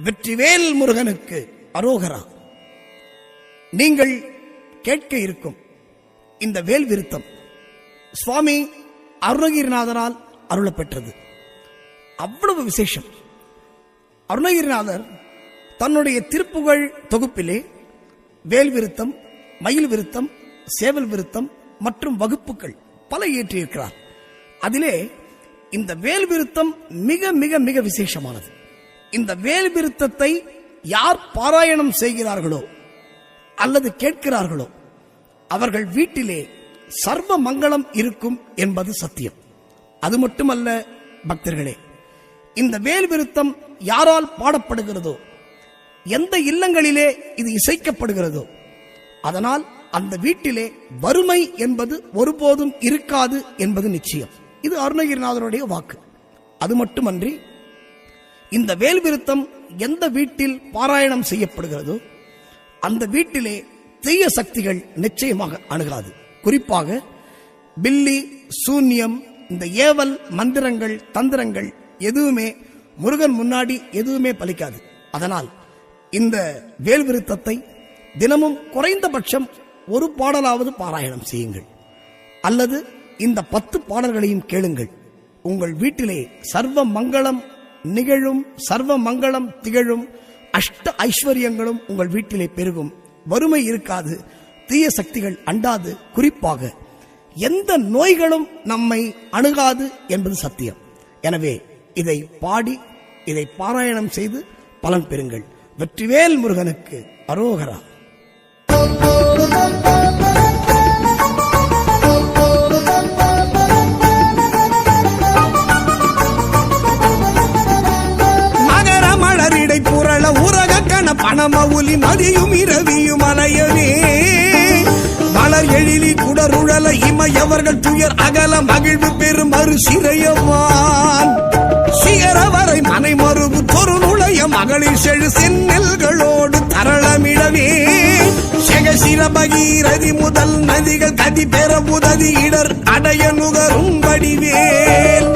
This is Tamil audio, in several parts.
வெற்றிவேல் முருகனுக்கு அரோகரா. நீங்கள் கேட்க இருக்கும் இந்த வேல் விருத்தம் சுவாமி அருணகிரிநாதரால் அருளப்பெற்றது. அவ்வளவு விசேஷம். அருணகிரிநாதர் தன்னுடைய திருப்புகழ் தொகுப்பிலே வேல் விருத்தம், மயில் விருத்தம், சேவல் விருத்தம் மற்றும் வகுப்புகள் பல இயற்றியிருக்கிறார். அதிலே இந்த வேல் விருத்தம் மிக மிக மிக விசேஷமானது. இந்த வேல் விருத்தத்தை யார் பாராயணம் செய்கிறார்களோ அல்லது கேட்கிறார்களோ அவர்கள் வீட்டிலே சர்வ மங்களம் இருக்கும் என்பது சத்தியம். அது மட்டுமல்ல பக்தர்களே, இந்த வேல் விருத்தம் யாரால் பாடப்படுகிறதோ, எந்த இல்லங்களிலே இது இசைக்கப்படுகிறதோ, அதனால் அந்த வீட்டிலே வறுமை என்பது ஒருபோதும் இருக்காது என்பது நிச்சயம். இது அருணகிரிநாதருடைய வாக்கு. அது மட்டுமன்றி இந்த வேல் விருத்தம் எந்த வீட்டில் பாராயணம் செய்யப்படுகிறதோ அந்த வீட்டிலே தீய சக்திகள் நிச்சயமாக அணுகாது. குறிப்பாக பில்லி, சூன்யம், இந்த ஏவல் மந்திரங்கள், தந்திரங்கள் எதுவுமே முருகன் முன்னாடி எதுவுமே பலிக்காது. அதனால் இந்த வேல் விருத்தத்தை தினமும் குறைந்தபட்சம் ஒரு பாடலாவது பாராயணம் செய்யுங்கள், அல்லது இந்த 10 பாடல்களையும் கேளுங்கள். உங்கள் வீட்டிலே சர்வ மங்களம் நிகழும், சர்வ மங்களம் திகழும், அஷ்ட ஐஸ்வர்யங்களும் உங்கள் வீட்டிலே பெருகும், வறுமை இருக்காது, தீய சக்திகள் அண்டாது, குறிப்பாக எந்த நோய்களும் நம்மை அணுகாது என்பது சத்தியம். எனவே இதை பாடி, இதை பாராயணம் செய்து பலன் பெறுங்கள். வெற்றிவேல் முருகனுக்கு அரோகரா. புரள உரக கண பணமவுலி மதியும் இரவியும் அலையவே மலர் எழிலி குடருழல இமையவர்கள் துயர் அகல மகிழ்வு பெரும் மறு சிறையவான் சிகரவரை மனை மறுவு தொரு நுழைய மகளிர் செழு செந்நெல்களோடு தரளமிடவே செகசிர பகீரதி முதல் நதிகள் கதி பெற உதவி இடர் அடைய நுகரும் வடிவேல்.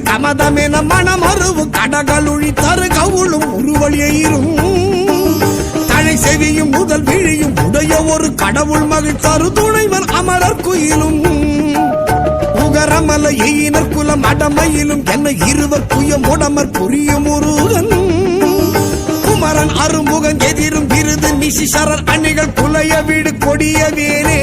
கமதமென மனமருவு கடகளுழி தரு கவுளும் உருவழியும் தழை செவியும் முதல் விழியும் உடைய ஒரு கடவுள் மகிழ் தரு துணைவர் அமரர் குயிலும் உகரமல எயினர் குலம் அடமையிலும் என்ன இருவர் குயம் உடமர் புரியும் முருகன் குமரன் அருமுகன் எதிரும் விருது நிசிசரர் அணிகள் குலைய வீடு கொடிய வேனே.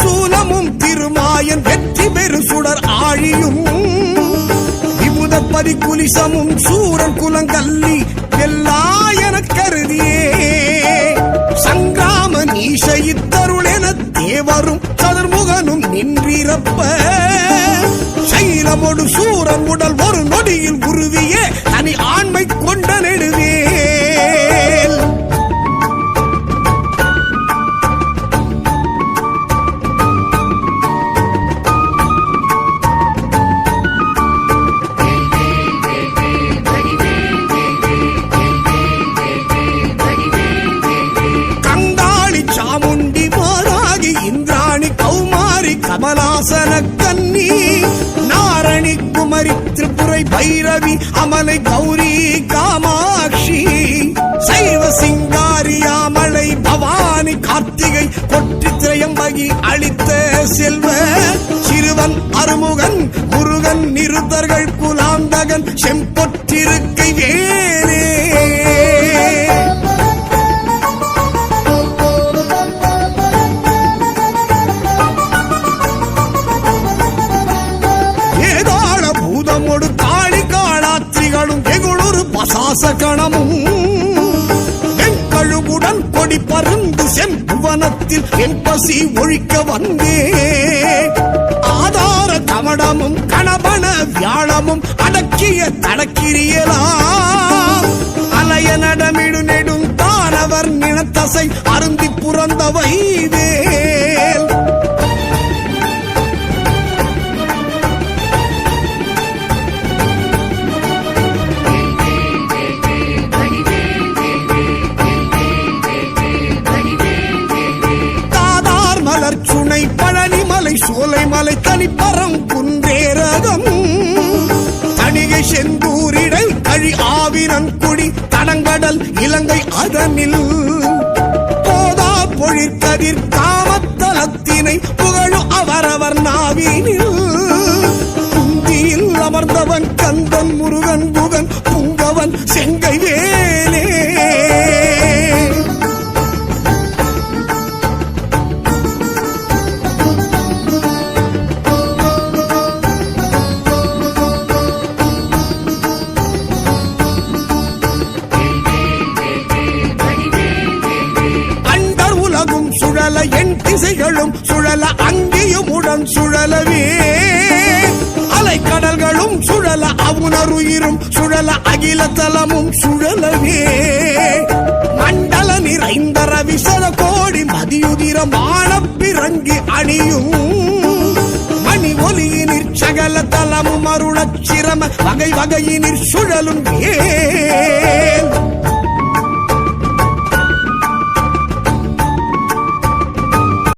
சூலமும் திருமாயன் வெற்றி பெரு சுடர் ஆழியும் விபுத பரிகுலிசமும் சூரன் குலங்கல்லி எல்லாயன கருதியே சங்கிராம நீஷ இத்தருள் என தேவரும் சதுர்முகனும் நின்றிருப்ப சைலமொடு சூரன் உடல் ஒரு நொடியில் உருவியே தனி ஆண்மை கொண்ட நெடுவேல். கமலாசன கன்னி நாரணி குமரி திரிபுரை பைரவி அமலை கௌரி காமாட்சி சைவ சிங்காரியாமலை பவானி கார்த்திகை கொற்றி திரையம்பகி அளித்த செல்வ சிறுவன் அருமுகன் முருகன் நிருத்தர்கள் குலாந்தகன் செம்பொற்றிருக்கை வேறே. சாசகணமும் வெங்கழுவுடன் கொடி பருந்து செம்புவனத்தில் என் பசி ஒழிக்க வந்தே ஆதார கமடமும் கணபன வியாழமும் அடக்கிய தடக்கிரியலாம் அலைய நடமிடு நெடும் தானவர் நினத்தசை அருந்தி புறந்தவை வேல் சுனை பழனிமலை சோலைமலை தனிப்பரம் குன்றேரகம் தணிகை செந்தூரிடை கழி ஆவினன்குடி தடங்கடல் இலங்கை அதனில் போதா பொழிற்கதிர் காமத்தலத்தினை புகழு அவரவர் நாவினில் குந்தியில் அமர்ந்தவன் கந்தன் முருகன் புகன் புங்கவன் செங்கை வேலே சுழல என் திசைகளும் சுழல அங்கேயும் உடன் சுழலவே அலைக்கடல்களும் சுழல அவுணருயிரும் சுழல அகில தலமும் சுழலவே மண்டல நிறைந்த ரவிசர கோடி மதியுதிர மானப்பிறங்கி அணியும் மணி ஒலியினிற் சகல தலமும் அருளச் சிரம வகை வகையினிற் சுழலும் ஏ